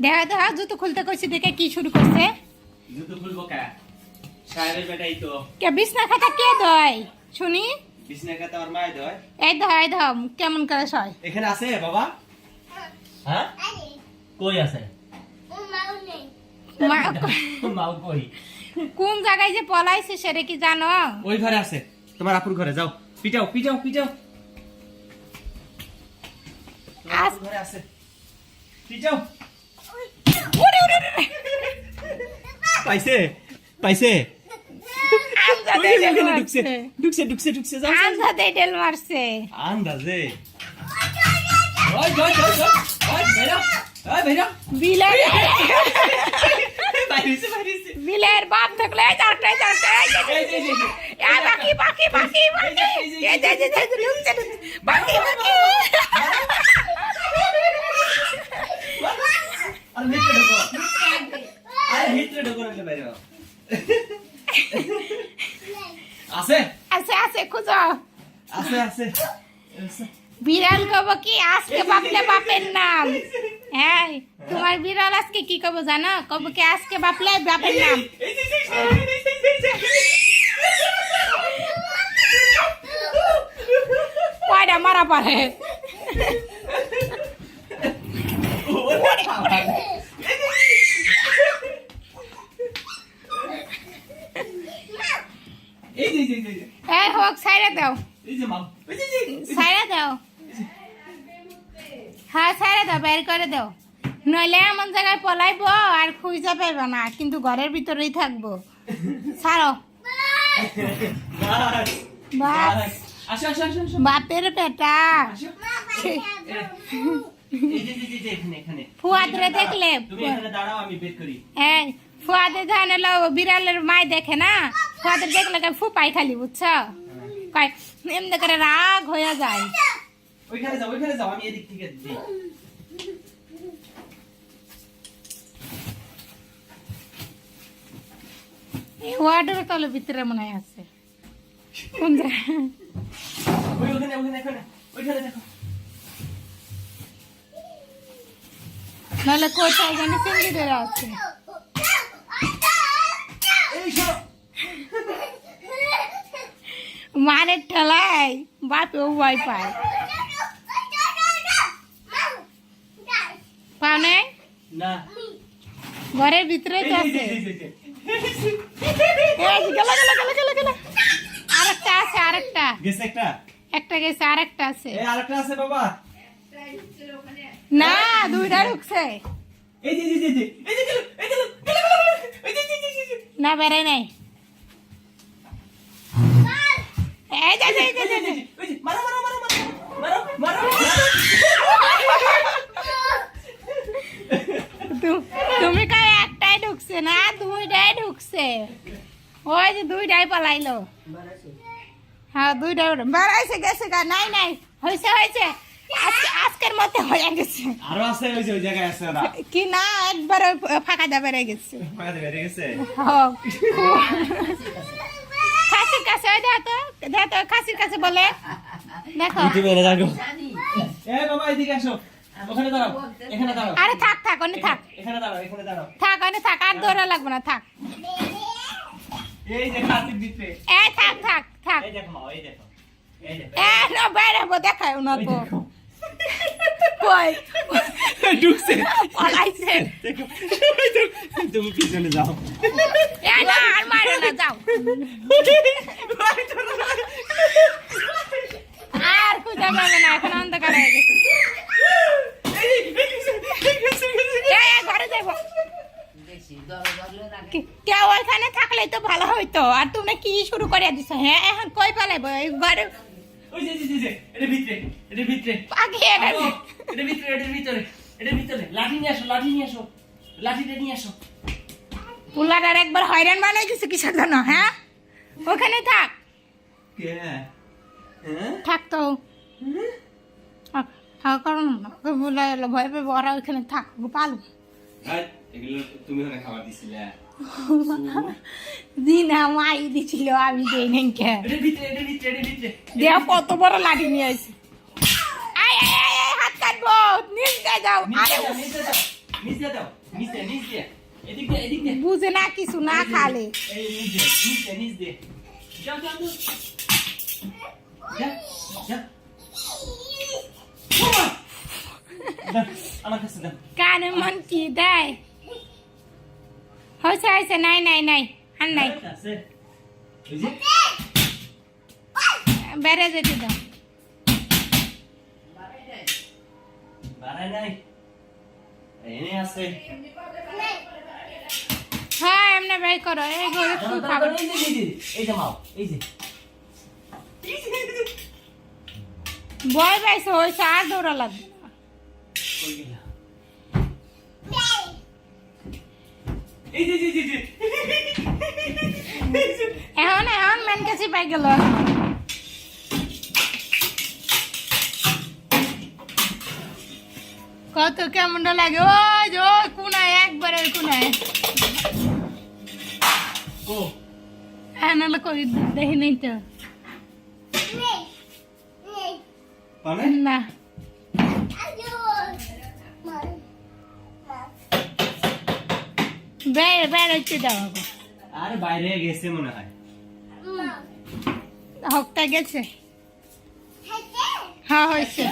দেখা তো জুতো খুলতে কইছি দেখে কি শুরু করছে জুতো খুলবো কা সাহেবের বেটাই তো কে বিছনা খাতা কে দয় শুনি বিছনা খাতা আমার মাই দয় এই দাও কেমন করে সয় এখানে আছে বাবা হ্যাঁ কই আছে মাও কই কোন জায়গায় যে পলাইছে সেটা কি জানো ওই ঘরে আছে তোমার আপুর ঘরে যাও পিটাও ঘরে আছে পিটাও পাইছে ঢুকছে যাও আন্দাজে ডেল মারছে আন্দাজে ওই ভাইরা বিলের বাইরেছে বিলের বাপ থাকলে চারটে বাকি এই যে ঢুকছে বাকি আরে ভিতরে ঢোকো না বাইরে আছে খুঁজো আছে বিড়াল কব কি আজকে বাপলে বাপের নাম হ্যাঁ তোমার বিড়াল আজকে কি কব জানো কব কি আজকে বাপলে বাপের নাম কয়টা মারা পারে এই হোক সাইরা দাও সাইরা দাও হ্যাঁ সাইরা দাও বের করে দাও নইলে এমন জায়গায় পলাইবো আর খুঁজে পাইবো না কিন্তু ঘরের ভিতরেই থাকবো ছাড়ো বাস বাপের পেটা ফুয়াদরে দেখলে হ্যাঁ ফুয়াদে ধান এলো বিড়ালের মায় দেখে না ফুয়াদের দেখলে ফুপাই খালি বুঝছো কয় এমনি করে রাগ হয়ে যায় ওইখানে যাও আমি এদিক থেকে দিই ওয়াটার তলের ভিতরে মনে হয় আছে কোন জায়গায় ওইখানে দেখো নাহলে কোথায় জানি চিংড়ি ধরে আছে মারের ঠেলায় বাপেও ভয় পায় পাও নাই না ঘরের ভিতরে তো আছে আরেকটা আছে একটা গেছে আরেকটা আছে বাবা না দুইটা ঢুকছে না বেড়াই নাই তুমি কয় একটাই ঢুকছে না দুইটাই ঢুকছে ওই যে দুইটাই পালাইলো হ্যাঁ দুইটাই বাড়াইছে গেছে নাই হয়েছে আজকের মধ্যে হয়ে গেছে আরো আছে ওই জায়গায় আছে ওরা কি না একবার ফাঁকা দা বেড়ে গেছে খাসির কাছে ওই দেখো খাসির কাছে বলে দেখো এদিকে আসো ওখানে দাঁড়াও এখানে দাঁড়াও আরে থাক ওখানে থাক এখানে দাঁড়াও থাক ওখানে থাক আর দৌড়া লাগবে না থাক এই যে খাসির ভিতরে এই থাক এই দেখো মা এই দেখো না বাইরে দেখায় না তো কই ঢুকছে পালাইছে তুমি পিছনে যাও না আর মারো না যাও আর খুঁজে পাবে না এখন অন্ধকার হয়ে গেছে ঘরে যাবো কেউ ওইখানে থাকলে তো ভালো হইতো আর তুমি কি শুরু করে দিছো হ্যাঁ এখন কই পালাইবো ঘরে পুলাটার একবার হয়রান বানাই দিছে কিসের জন্য হ্যাঁ ওখানে থাক তো কারণ ভয় পেয়ে ওরা ওইখানে থাক পালু দিনা মাই দিছিল আমি দেই নাই দেখ কত বড় লাঠি নিয়ে আসি হাত কাটবো নিচে যাও আরে নিচ দিয়ে দাও নিচ দিয়ে এদিক দিয়ে বুঝে না কিছু না খালে এই নিচ দিয়ে যাও যা আমার কাছে দাও কানে মন কি দেয় হয়েছে নাই আর নাই আছে ওই যে বেড়ে যেতে দাও বাড়াই নাই এনে আছে হ্যাঁ এমনি বাই করো এই ঘরে তুই খাবো এই যে মাও এই যে বয় পাইছে হয়েছে আর দৌড়া লাগবে না কই গেলা এই যে এখন মেন কাছে পাই গেল কত কেমনটা লাগে ওই যে ওই কোনায় একবারে ওই কোনায় কো হ্যাঁ নাহলে কই দেখি নাই তো পানে না বেড়াইতে দাও আরে বাইরে গেছে মনে হয় হকটা গেছে হ্যাঁ হয়েছে